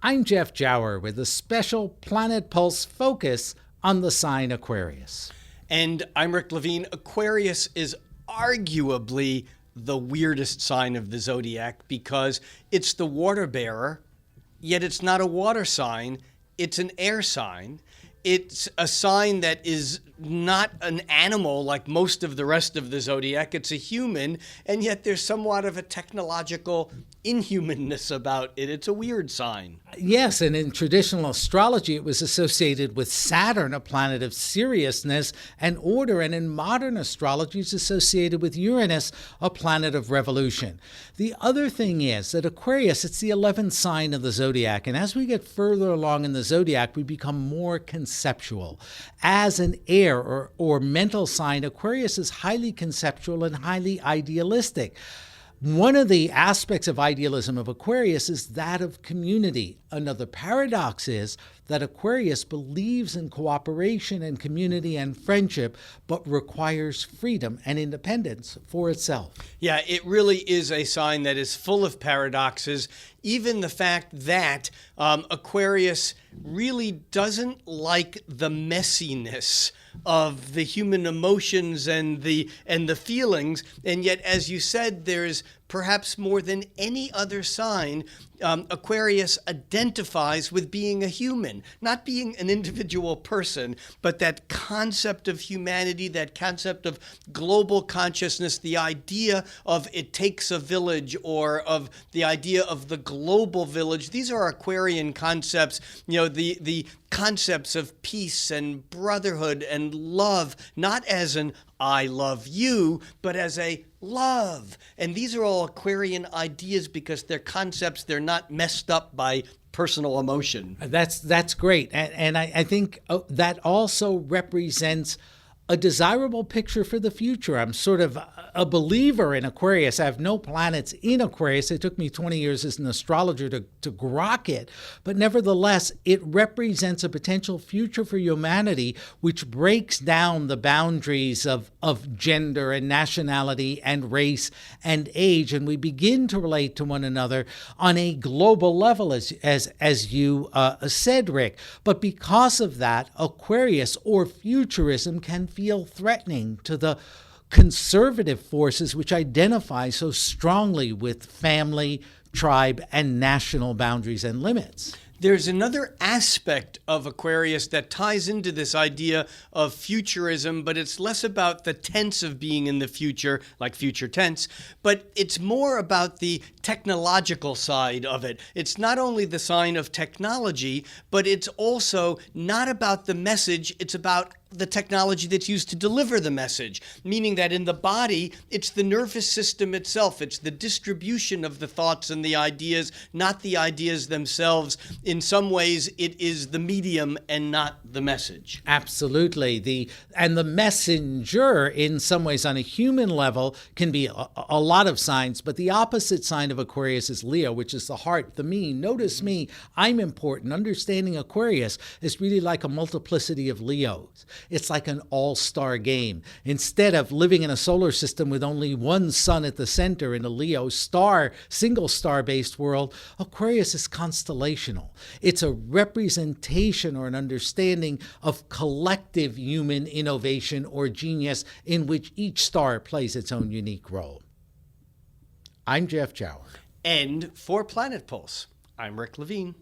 I'm Jeff Jower with a special Planet Pulse focus on the sign Aquarius. And I'm Rick Levine. Aquarius is arguably the weirdest sign of the zodiac because it's the water bearer, yet it's not a water sign, it's an air sign. It's a sign that is not an animal like most of the rest of the zodiac. It's a human, and yet there's somewhat of a technological inhumanness about it. It's a weird sign. Yes, and in traditional astrology, it was associated with Saturn, a planet of seriousness and order, and in modern astrology, it's associated with Uranus, a planet of revolution. The other thing is that Aquarius, it's the 11th sign of the zodiac, and as we get further along in the zodiac, we become more conceptual. As an air or mental sign, Aquarius is highly conceptual and highly idealistic. One of the aspects of idealism of Aquarius is that of community. Another paradox is that Aquarius believes in cooperation and community and friendship, but requires freedom and independence for itself. Yeah, it really is a sign that is full of paradoxes. Even the fact that Aquarius really doesn't like the messiness of the human emotions and the feelings, and yet, as you said, there's perhaps more than any other sign, Aquarius identifies with being a human, not being an individual person, but that concept of humanity, that concept of global consciousness, the idea of it takes a village, or of the idea of the global village. These are Aquarian concepts, the concepts of peace and brotherhood and love, not as an I love you, but as a love. And these are all Aquarian ideas because they're concepts, they're not messed up by personal emotion. That's great. And I think that also represents a desirable picture for the future. I'm sort of a believer in Aquarius. I have no planets in Aquarius. It took me 20 years as an astrologer to grok it. But nevertheless, it represents a potential future for humanity which breaks down the boundaries of gender and nationality and race and age. And we begin to relate to one another on a global level, as you said, Rick. But because of that, Aquarius or futurism can feel threatening to the conservative forces which identify so strongly with family, tribe, and national boundaries and limits. There's another aspect of Aquarius that ties into this idea of futurism, but it's less about the tense of being in the future, like future tense, but it's more about the technological side of it. It's not only the sign of technology, but it's also not about the message, it's about the technology that's used to deliver the message, meaning that in the body, it's the nervous system itself. It's the distribution of the thoughts and the ideas, not the ideas themselves. In some ways, it is the medium and not the message. Absolutely. The messenger, in some ways, on a human level, can be a lot of signs, but the opposite sign of Aquarius is Leo, which is the heart, the me. Notice me, I'm important. Understanding Aquarius is really like a multiplicity of Leos. It's like an all-star game. Instead of living in a solar system with only one sun at the center in a Leo single star-based world, Aquarius is constellational. It's a representation or an understanding of collective human innovation or genius in which each star plays its own unique role. I'm Jeff Jower. And for Planet Pulse, I'm Rick Levine.